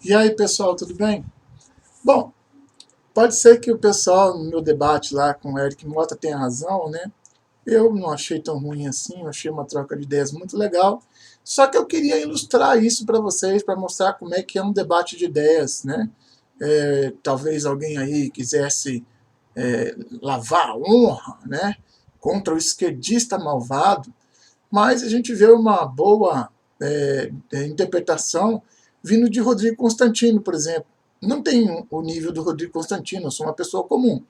E aí, pessoal, tudo bem? Bom, pode ser que o pessoal no meu debate lá com o Eric Mota tenha razão, né? Eu não achei tão ruim assim, eu achei uma troca de ideias muito legal. Só que eu queria ilustrar isso para vocês, para mostrar como é que é um debate de ideias, né? Talvez alguém aí quisesse lavar a honra, né? Contra o esquerdista malvado, mas a gente vê uma boa interpretação vindo de Rodrigo Constantino, por exemplo. Não tenho o nível do Rodrigo Constantino, eu sou uma pessoa comum.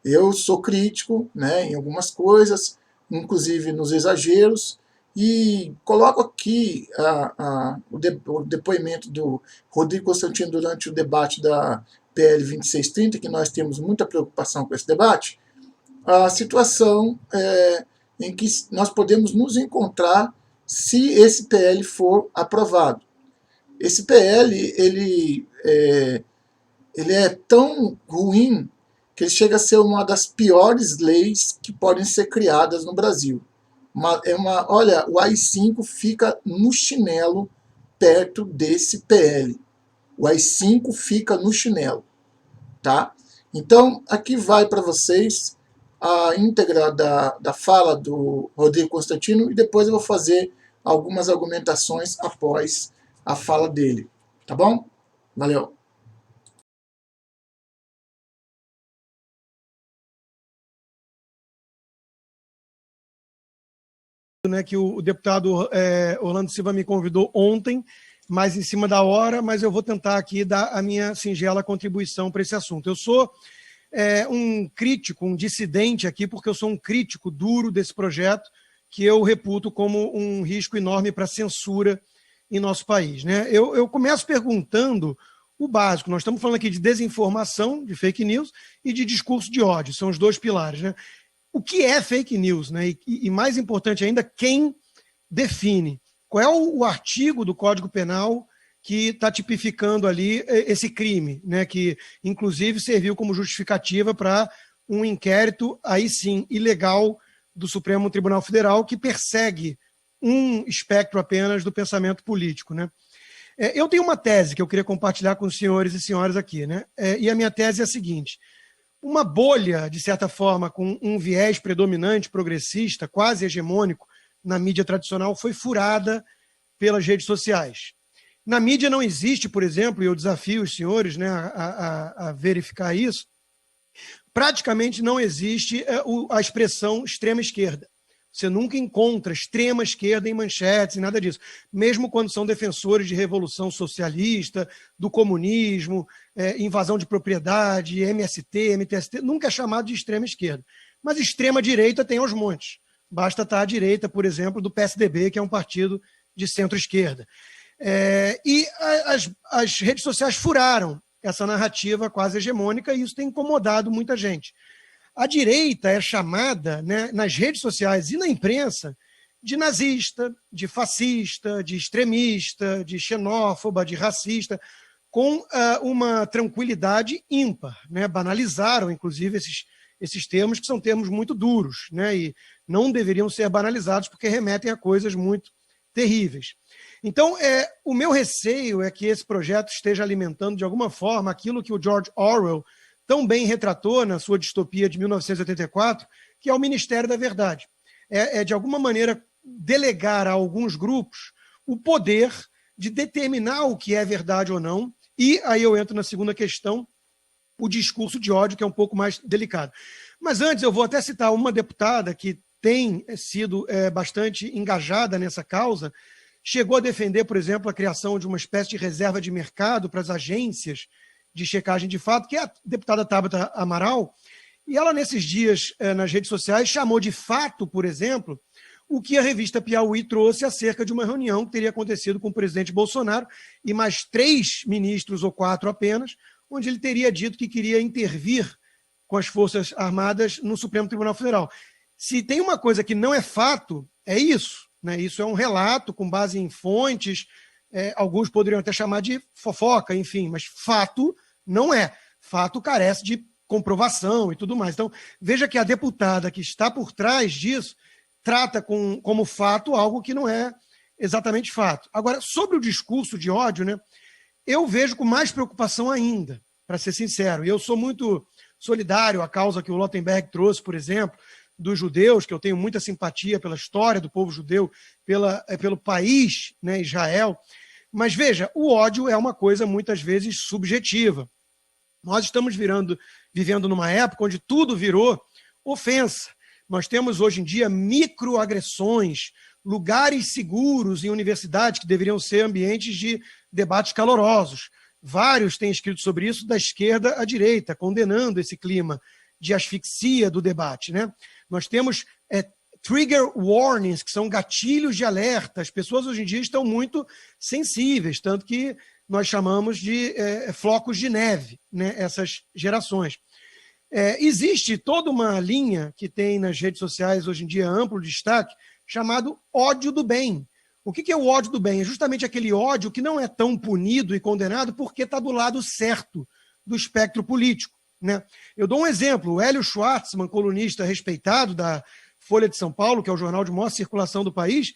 Eu sou crítico, né, em algumas coisas, inclusive nos exageros, e coloco aqui o depoimento do Rodrigo Constantino durante o debate da PL 2630, que nós temos muita preocupação com esse debate, a situação em que nós podemos nos encontrar se esse PL for aprovado. Esse PL ele é tão ruim que ele chega a ser uma das piores leis que podem ser criadas no Brasil. Olha, o AI-5 fica no chinelo perto desse PL. O AI-5 fica no chinelo, tá? Então, aqui vai para vocês a íntegra da fala do Rodrigo Constantino e depois eu vou fazer algumas argumentações após a fala dele. Tá bom? Valeu! Né, que o deputado Orlando Silva me convidou ontem, mais em cima da hora, mas eu vou tentar aqui dar a minha singela contribuição para esse assunto. Eu sou um crítico, um dissidente aqui, porque eu sou um crítico duro desse projeto, que eu reputo como um risco enorme para a censura em nosso país. Né? Eu começo perguntando o básico. Nós estamos falando aqui de desinformação, de fake news, e de discurso de ódio, são os dois pilares. Né? O que é fake news? Né? E mais importante ainda, quem define? Qual é o artigo do Código Penal que está tipificando ali esse crime, né? Que inclusive serviu como justificativa para um inquérito, aí sim, ilegal do Supremo Tribunal Federal, que persegue um espectro apenas do pensamento político. Né? Eu tenho uma tese que eu queria compartilhar com os senhores e senhoras aqui, né? E a minha tese é a seguinte: uma bolha, de certa forma, com um viés predominante, progressista, quase hegemônico, na mídia tradicional, foi furada pelas redes sociais. Na mídia não existe, por exemplo, e eu desafio os senhores, né, a verificar isso, praticamente não existe a expressão extrema esquerda. Você nunca encontra extrema esquerda em manchetes e nada disso. Mesmo quando são defensores de revolução socialista, do comunismo, invasão de propriedade, MST, MTST, nunca é chamado de extrema esquerda. Mas extrema direita tem aos montes. Basta estar à direita, por exemplo, do PSDB, que é um partido de centro-esquerda. E as redes sociais furaram essa narrativa quase hegemônica e isso tem incomodado muita gente. A direita é chamada, né, nas redes sociais e na imprensa, de nazista, de fascista, de extremista, de xenófoba, de racista, com uma tranquilidade ímpar. Né? Banalizaram, inclusive, esses termos, que são termos muito duros, né? E não deveriam ser banalizados porque remetem a coisas muito terríveis. Então, o meu receio é que esse projeto esteja alimentando, de alguma forma, aquilo que o George Orwell tão bem retratou na sua distopia de 1984, que é o Ministério da Verdade. De alguma maneira, delegar a alguns grupos o poder de determinar o que é verdade ou não, e aí eu entro na segunda questão, o discurso de ódio, que é um pouco mais delicado. Mas antes, eu vou até citar uma deputada que tem sido bastante engajada nessa causa, chegou a defender, por exemplo, a criação de uma espécie de reserva de mercado para as agências de checagem de fato, que é a deputada Tabata Amaral, e ela, nesses dias, nas redes sociais, chamou de fato, por exemplo, o que a revista Piauí trouxe acerca de uma reunião que teria acontecido com o presidente Bolsonaro e mais 3 ministros ou 4 apenas, onde ele teria dito que queria intervir com as Forças Armadas no Supremo Tribunal Federal. Se tem uma coisa que não é fato, é isso. Né? Isso é um relato com base em fontes, alguns poderiam até chamar de fofoca, enfim, mas fato não é. Fato carece de comprovação e tudo mais. Então, veja que a deputada que está por trás disso trata como fato algo que não é exatamente fato. Agora, sobre o discurso de ódio, né, eu vejo com mais preocupação ainda, para ser sincero. E eu sou muito solidário à causa que o Lautenberg trouxe, por exemplo, dos judeus, que eu tenho muita simpatia pela história do povo judeu, pelo país, né, Israel. Mas veja, o ódio é uma coisa muitas vezes subjetiva. Nós estamos vivendo numa época onde tudo virou ofensa. Nós temos hoje em dia microagressões, lugares seguros em universidades que deveriam ser ambientes de debates calorosos. Vários têm escrito sobre isso, da esquerda à direita, condenando esse clima de asfixia do debate, né? Nós temos trigger warnings, que são gatilhos de alerta. As pessoas hoje em dia estão muito sensíveis, tanto que nós chamamos de flocos de neve, né, essas gerações. Existe toda uma linha que tem nas redes sociais hoje em dia amplo destaque, chamado ódio do bem. O que é o ódio do bem? É justamente aquele ódio que não é tão punido e condenado porque está do lado certo do espectro político, né? Eu dou um exemplo. O Hélio Schwartzman, colunista respeitado da Folha de São Paulo, que é o jornal de maior circulação do país,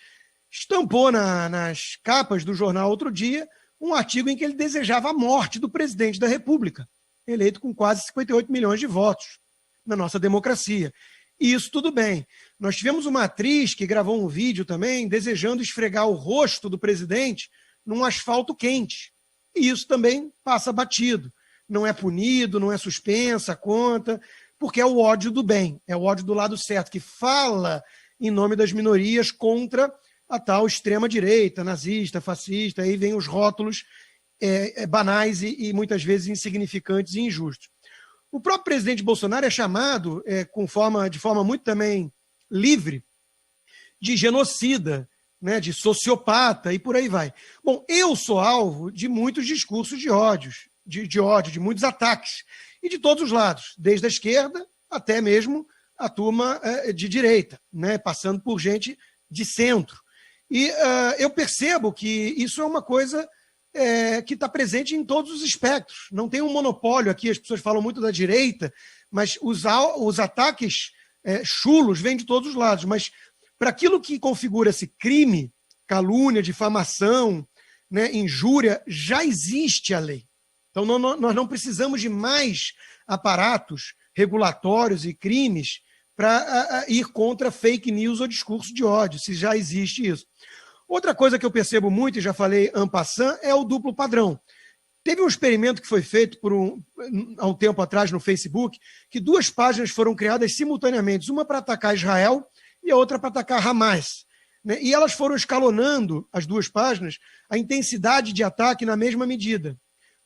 estampou nas capas do jornal outro dia um artigo em que ele desejava a morte do presidente da República, eleito com quase 58 milhões de votos na nossa democracia. E isso tudo bem. Nós tivemos uma atriz que gravou um vídeo também desejando esfregar o rosto do presidente num asfalto quente. E isso também passa batido. Não é punido, não é suspensa a conta, porque é o ódio do bem, é o ódio do lado certo, que fala em nome das minorias contra a tal extrema-direita, nazista, fascista, aí vem os rótulos banais e muitas vezes insignificantes e injustos. O próprio presidente Bolsonaro é chamado, de forma muito também livre, de genocida, né, de sociopata e por aí vai. Bom, eu sou alvo de muitos discursos de ódio, de muitos ataques, e de todos os lados, desde a esquerda até mesmo a turma de direita, né, passando por gente de centro. E eu percebo que isso é uma coisa que está presente em todos os espectros. Não tem um monopólio aqui, as pessoas falam muito da direita, mas os ataques chulos vêm de todos os lados. Mas para aquilo que configura esse crime, calúnia, difamação, né, injúria, já existe a lei. Então nós não precisamos de mais aparatos regulatórios e crimes para ir contra fake news ou discurso de ódio, se já existe isso. Outra coisa que eu percebo muito, e já falei en passant, é o duplo padrão. Teve um experimento que foi feito há um tempo atrás no Facebook, que 2 páginas foram criadas simultaneamente, uma para atacar Israel e a outra para atacar Hamas, né? E elas foram escalonando, as 2 páginas, a intensidade de ataque na mesma medida.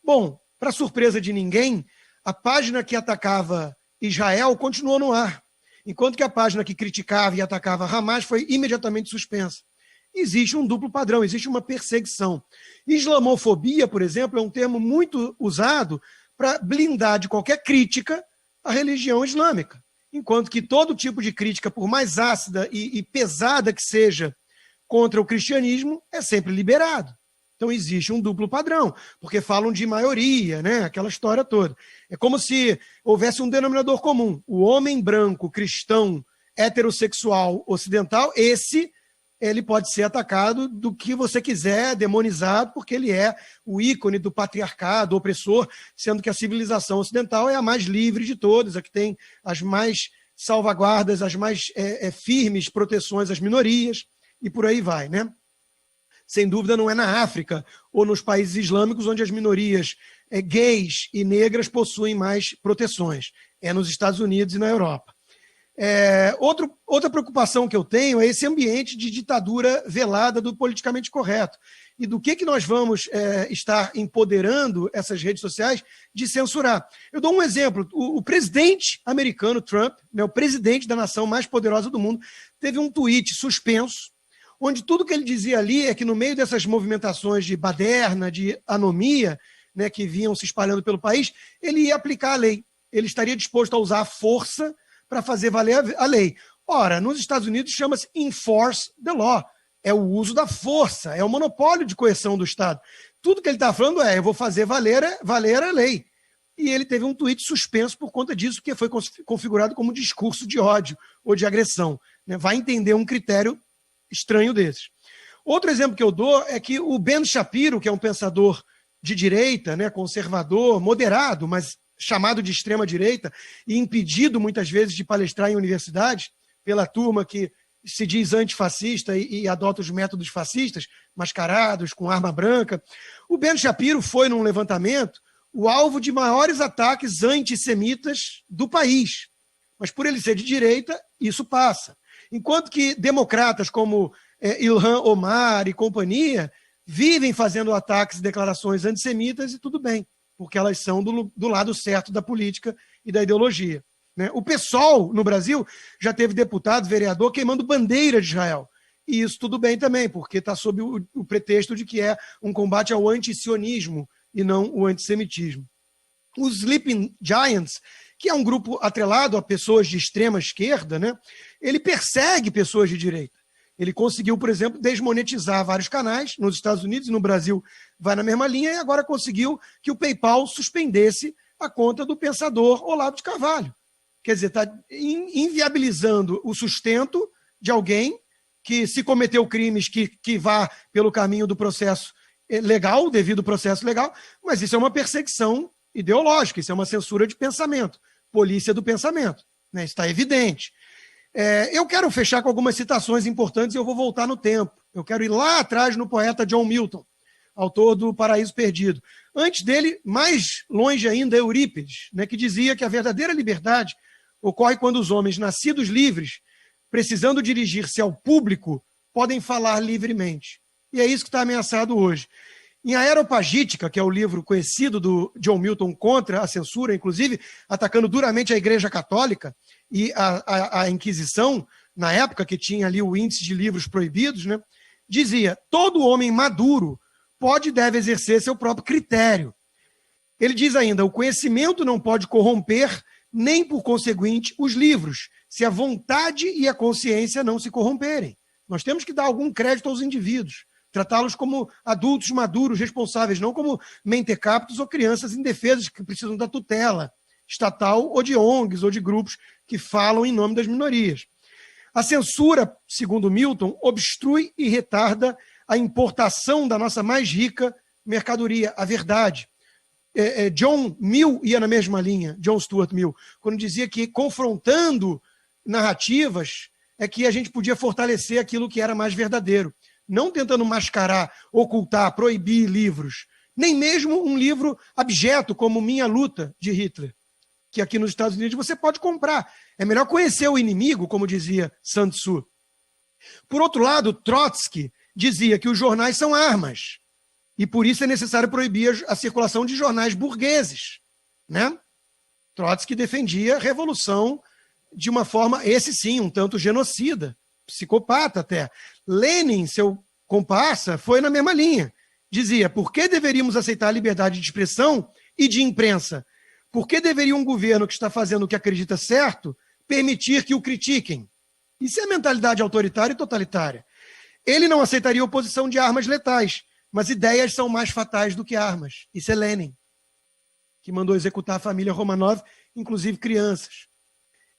Bom, para surpresa de ninguém, a página que atacava Israel continuou no ar, enquanto que a página que criticava e atacava Hamas foi imediatamente suspensa. Existe um duplo padrão, existe uma perseguição. Islamofobia, por exemplo, é um termo muito usado para blindar de qualquer crítica a religião islâmica, enquanto que todo tipo de crítica, por mais ácida e pesada que seja contra o cristianismo, é sempre liberado. Então existe um duplo padrão, porque falam de maioria, né? Aquela história toda. É como se houvesse um denominador comum. O homem branco, cristão, heterossexual, ocidental, ele pode ser atacado do que você quiser, demonizado, porque ele é o ícone do patriarcado opressor, sendo que a civilização ocidental é a mais livre de todas, a que tem as mais salvaguardas, as mais firmes proteções às minorias, e por aí vai, né? Sem dúvida não é na África ou nos países islâmicos onde as minorias gays e negras possuem mais proteções. É nos Estados Unidos e na Europa. Outra preocupação que eu tenho é esse ambiente de ditadura velada do politicamente correto. E do que nós vamos estar empoderando essas redes sociais de censurar. Eu dou um exemplo. O presidente americano, Trump, né, o presidente da nação mais poderosa do mundo, teve um tweet suspenso, onde tudo que ele dizia ali é que no meio dessas movimentações de baderna, de anomia, né, que vinham se espalhando pelo país, ele ia aplicar a lei. Ele estaria disposto a usar a força para fazer valer a lei. Ora, nos Estados Unidos chama-se enforce the law. É o uso da força, é o monopólio de coerção do Estado. Tudo que ele está falando eu vou fazer valer a lei. E ele teve um tweet suspenso por conta disso, que foi configurado como discurso de ódio ou de agressão, né? Vai entender um critério estranho desses. Outro exemplo que eu dou é que o Ben Shapiro, que é um pensador de direita, né, conservador, moderado, mas chamado de extrema-direita, e impedido muitas vezes de palestrar em universidades pela turma que se diz antifascista e adota os métodos fascistas, mascarados, com arma branca. O Ben Shapiro foi, num levantamento, o alvo de maiores ataques antissemitas do país. Mas por ele ser de direita, isso passa. Enquanto que democratas como Ilhan Omar e companhia vivem fazendo ataques e declarações antissemitas, e tudo bem, porque elas são do lado certo da política e da ideologia. Né? O PSOL, no Brasil, já teve deputado, vereador, queimando bandeira de Israel. E isso tudo bem também, porque está sob o pretexto de que é um combate ao antisionismo e não o antissemitismo. Os Sleeping Giants, que é um grupo atrelado a pessoas de extrema esquerda, né? Ele persegue pessoas de direita. Ele conseguiu, por exemplo, desmonetizar vários canais nos Estados Unidos e no Brasil vai na mesma linha, e agora conseguiu que o PayPal suspendesse a conta do pensador Olavo de Carvalho. Quer dizer, está inviabilizando o sustento de alguém que, se cometeu crimes, que vá pelo caminho do processo legal, devido processo legal, mas isso é uma perseguição ideológica, isso é uma censura de pensamento, polícia do pensamento, né? Está evidente. Eu quero fechar com algumas citações importantes e eu vou voltar no tempo. Eu quero ir lá atrás no poeta John Milton, autor do Paraíso Perdido. Antes dele, mais longe ainda, Eurípides, né, que dizia que a verdadeira liberdade ocorre quando os homens nascidos livres, precisando dirigir-se ao público, podem falar livremente. E é isso que está ameaçado hoje. Em Aeropagítica, que é o livro conhecido do John Milton contra a censura, inclusive atacando duramente a Igreja Católica e a Inquisição, na época que tinha ali o índice de livros proibidos, né, dizia: todo homem maduro pode e deve exercer seu próprio critério. Ele diz ainda: o conhecimento não pode corromper, nem por conseguinte, os livros, se a vontade e a consciência não se corromperem. Nós temos que dar algum crédito aos indivíduos, tratá-los como adultos maduros, responsáveis, não como mentecaptos ou crianças indefesas que precisam da tutela estatal ou de ONGs ou de grupos que falam em nome das minorias. A censura, segundo Milton, obstrui e retarda a importação da nossa mais rica mercadoria, a verdade. John Mill ia na mesma linha, John Stuart Mill, quando dizia que confrontando narrativas é que a gente podia fortalecer aquilo que era mais verdadeiro, não tentando mascarar, ocultar, proibir livros, nem mesmo um livro abjeto como Minha Luta, de Hitler, que aqui nos Estados Unidos você pode comprar. É melhor conhecer o inimigo, como dizia Sun Tzu. Por outro lado, Trotsky dizia que os jornais são armas, e por isso é necessário proibir a circulação de jornais burgueses. Né? Trotsky defendia a revolução de uma forma, esse sim, um tanto genocida, psicopata até. Lenin, seu comparsa, foi na mesma linha. Dizia: por que deveríamos aceitar a liberdade de expressão e de imprensa? Por que deveria um governo que está fazendo o que acredita certo permitir que o critiquem? Isso é mentalidade autoritária e totalitária. Ele não aceitaria oposição de armas letais, mas ideias são mais fatais do que armas. Isso é Lenin, que mandou executar a família Romanov, inclusive crianças.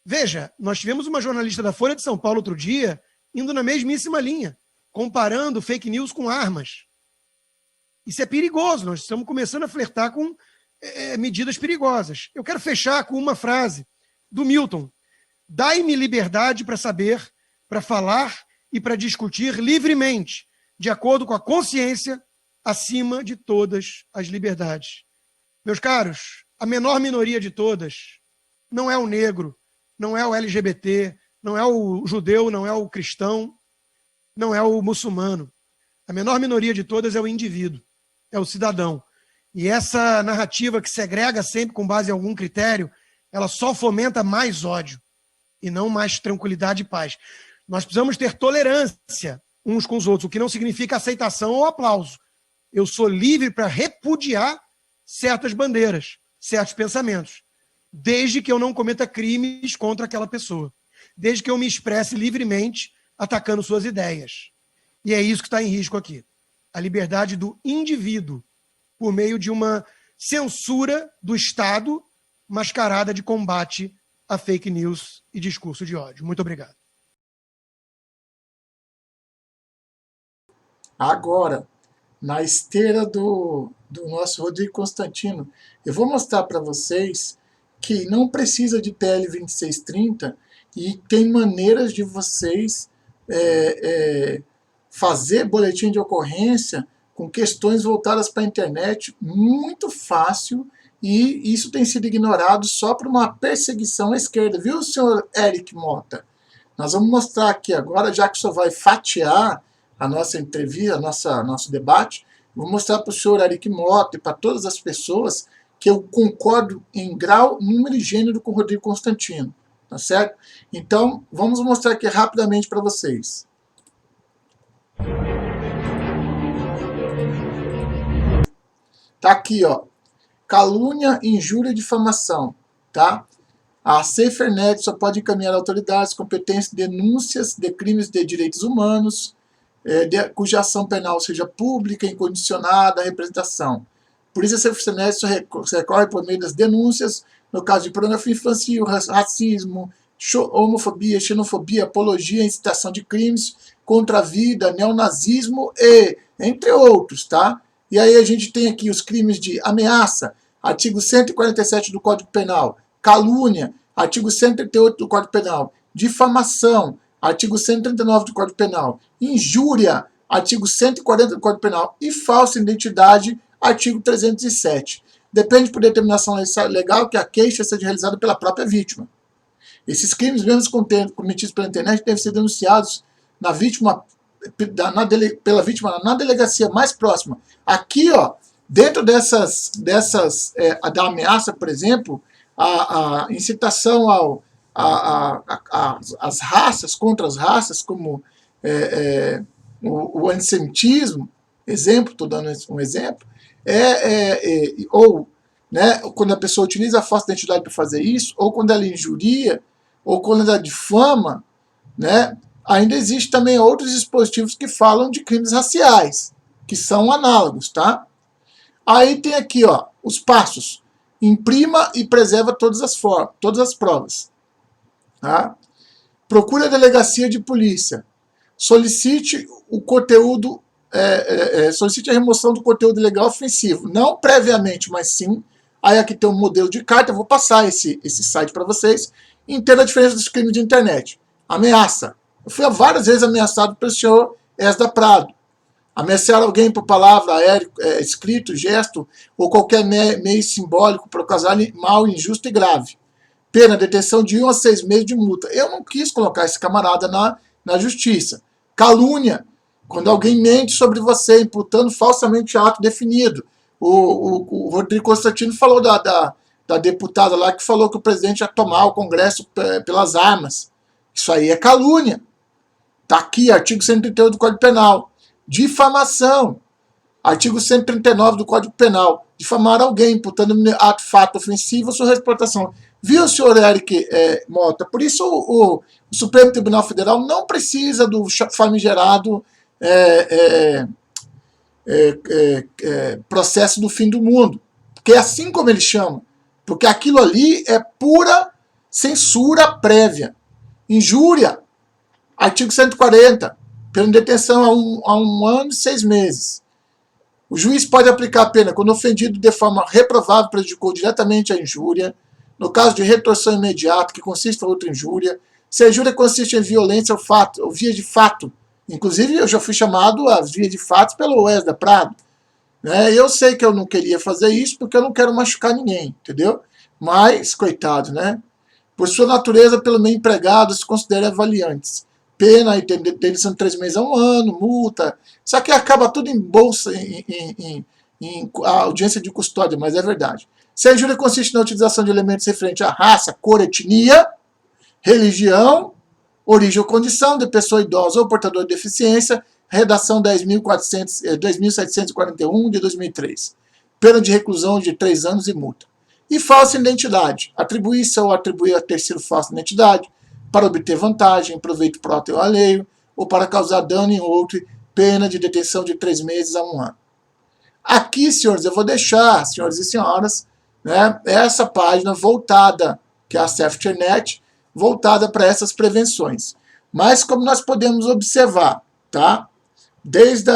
Veja, nós tivemos uma jornalista da Folha de São Paulo outro dia indo na mesmíssima linha, comparando fake news com armas. Isso é perigoso, nós estamos começando a flertar com medidas perigosas. Eu quero fechar com uma frase do Milton: dai-me liberdade para saber, para falar e para discutir livremente, de acordo com a consciência, acima de todas as liberdades. Meus caros, a menor minoria de todas não é o negro, não é o LGBT, não é o judeu, não é o cristão, não é o muçulmano. A menor minoria de todas é o indivíduo, é o cidadão. E essa narrativa que segrega sempre com base em algum critério, ela só fomenta mais ódio e não mais tranquilidade e paz. Nós precisamos ter tolerância uns com os outros, o que não significa aceitação ou aplauso. Eu sou livre para repudiar certas bandeiras, certos pensamentos, desde que eu não cometa crimes contra aquela pessoa, desde que eu me expresse livremente atacando suas ideias. E é isso que está em risco aqui. A liberdade do indivíduo, por meio de uma censura do Estado mascarada de combate a fake news e discurso de ódio. Muito obrigado. Agora, na esteira do nosso Rodrigo Constantino. Eu vou mostrar para vocês que não precisa de PL 2630 e tem maneiras de vocês fazer boletim de ocorrência com questões voltadas para a internet muito fácil, e isso tem sido ignorado só por uma perseguição à esquerda, viu, senhor Eric Mota? Nós vamos mostrar aqui agora, já que o senhor vai fatiar a nossa entrevista, nosso debate, vou mostrar para o senhor Eric Mota e para todas as pessoas que eu concordo em grau, número e gênero com o Rodrigo Constantino, tá certo? Então, vamos mostrar aqui rapidamente para vocês. Tá aqui, ó, calúnia, injúria e difamação, tá? A SaferNet só pode encaminhar autoridades competentes denúncias de crimes de direitos humanos, cuja ação penal seja pública, incondicionada, à representação. Por isso a SaferNet só recorre por meio das denúncias, no caso de pornografia infantil, racismo, homofobia, xenofobia, apologia, incitação de crimes contra a vida, neonazismo e entre outros, tá? E aí a gente tem aqui os crimes de ameaça, artigo 147 do Código Penal, calúnia, artigo 138 do Código Penal, difamação, artigo 139 do Código Penal, injúria, artigo 140 do Código Penal e falsa identidade, artigo 307. Depende por determinação legal que a queixa seja realizada pela própria vítima. Esses crimes, mesmo cometidos pela internet, devem ser denunciados pela vítima na delegacia mais próxima. Aqui, ó, dentro da ameaça, por exemplo, a incitação às raças, contra as raças, como o antissemitismo, exemplo, estou dando um exemplo, ou né, quando a pessoa utiliza a falsa identidade para fazer isso, ou quando ela injuria, ou quando ela difama, né, ainda existe também outros dispositivos que falam de crimes raciais, que são análogos, tá? Aí tem aqui, ó, os passos. Imprima e preserva todas as provas. Tá? Procure a delegacia de polícia. Solicite o conteúdo, solicite a remoção do conteúdo ilegal ofensivo. Não previamente, mas sim. Aí aqui tem um modelo de carta, eu vou passar esse site para vocês. Entenda a diferença dos crimes de internet. Ameaça. Eu fui várias vezes ameaçado pelo senhor Esda Prado. Ameaçar alguém por palavra, escrito, gesto ou qualquer meio simbólico para causar mal, injusto e grave. Pena, detenção de 1 a 6 meses de multa. Eu não quis colocar esse camarada na justiça. Calúnia, quando alguém mente sobre você, imputando falsamente ato definido. O Rodrigo Constantino falou da deputada lá que falou que o presidente ia tomar o Congresso pelas armas. Isso aí é calúnia. Está aqui, artigo 138 do Código Penal. Difamação. Artigo 139 do Código Penal. Difamar alguém, imputando fato ofensivo ou sua reportação. Viu, senhor Eric Mota? Por isso o Supremo Tribunal Federal não precisa do famigerado processo do fim do mundo. Porque é assim como ele chama. Porque aquilo ali é pura censura prévia. Injúria. Artigo 140. Pela detenção a 1 ano e 6 meses. O juiz pode aplicar a pena quando ofendido de forma reprovável prejudicou diretamente a injúria, no caso de retorção imediata, que consiste em outra injúria, se a injúria consiste em violência ou via de fato. Inclusive, eu já fui chamado às vias de fato pelo Esda Prado. Eu sei que eu não queria fazer isso porque eu não quero machucar ninguém, entendeu? Mas, coitado, né? Por sua natureza, pelo meio empregado, se considera avaliantes. Pena, detenção de 3 meses a 1 ano, multa. Isso aqui acaba tudo em bolsa, em audiência de custódia, mas é verdade. Se a injúria consiste na utilização de elementos referentes à raça, cor, etnia, religião, origem ou condição de pessoa idosa ou portador de deficiência, redação 10.741 de 2003. Pena de reclusão de 3 anos e multa. E falsa identidade. Atribuir-se ou atribuir a terceiro falsa identidade para obter vantagem, proveito próprio ou alheio, ou para causar dano em outro, pena de detenção de 3 meses a 1 ano. Aqui, senhores, eu vou deixar, senhores e senhoras, né, essa página voltada, que é a SaferNet, voltada para essas prevenções. Mas como nós podemos observar, tá? Desde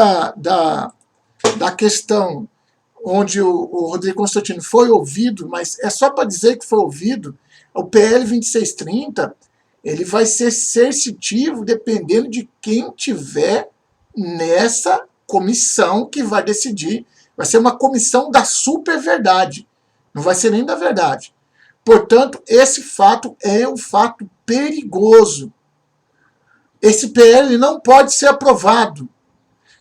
da questão onde o Rodrigo Constantino foi ouvido, mas é só para dizer que foi ouvido, o PL 2630, ele vai ser coercitivo dependendo de quem tiver nessa comissão que vai decidir. Vai ser uma comissão da super verdade, não vai ser nem da verdade. Portanto, esse fato é um fato perigoso. Esse PL não pode ser aprovado.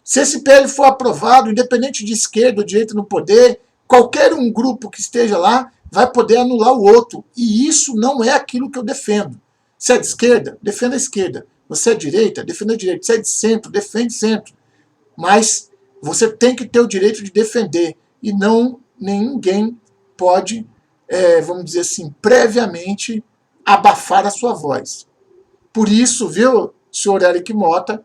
Se esse PL for aprovado, independente de esquerda ou direita no poder, qualquer um grupo que esteja lá vai poder anular o outro. E isso não é aquilo que eu defendo. Se é de esquerda, defenda a esquerda. Você é de direita, defenda a direita. Se é de centro, defende centro. Mas você tem que ter o direito de defender. E não ninguém pode, vamos dizer assim, previamente abafar a sua voz. Por isso, viu, senhor Eric Mota,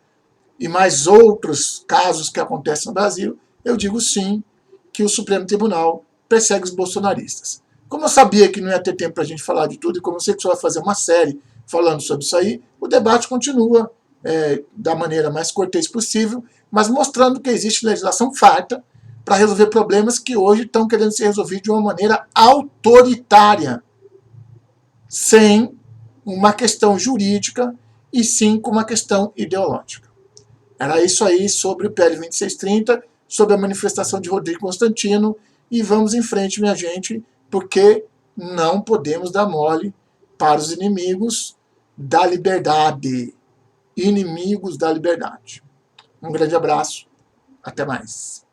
e mais outros casos que acontecem no Brasil, eu digo sim que o Supremo Tribunal persegue os bolsonaristas. Como eu sabia que não ia ter tempo para a gente falar de tudo, e como eu sei que o senhor vai fazer uma série falando sobre isso aí, o debate continua da maneira mais cortês possível, mas mostrando que existe legislação farta para resolver problemas que hoje estão querendo ser resolvidos de uma maneira autoritária, sem uma questão jurídica e sim com uma questão ideológica. Era isso aí sobre o PL 2630, sobre a manifestação de Rodrigo Constantino, e vamos em frente, minha gente, porque não podemos dar mole para os inimigos da liberdade. Inimigos da liberdade. Um grande abraço, até mais.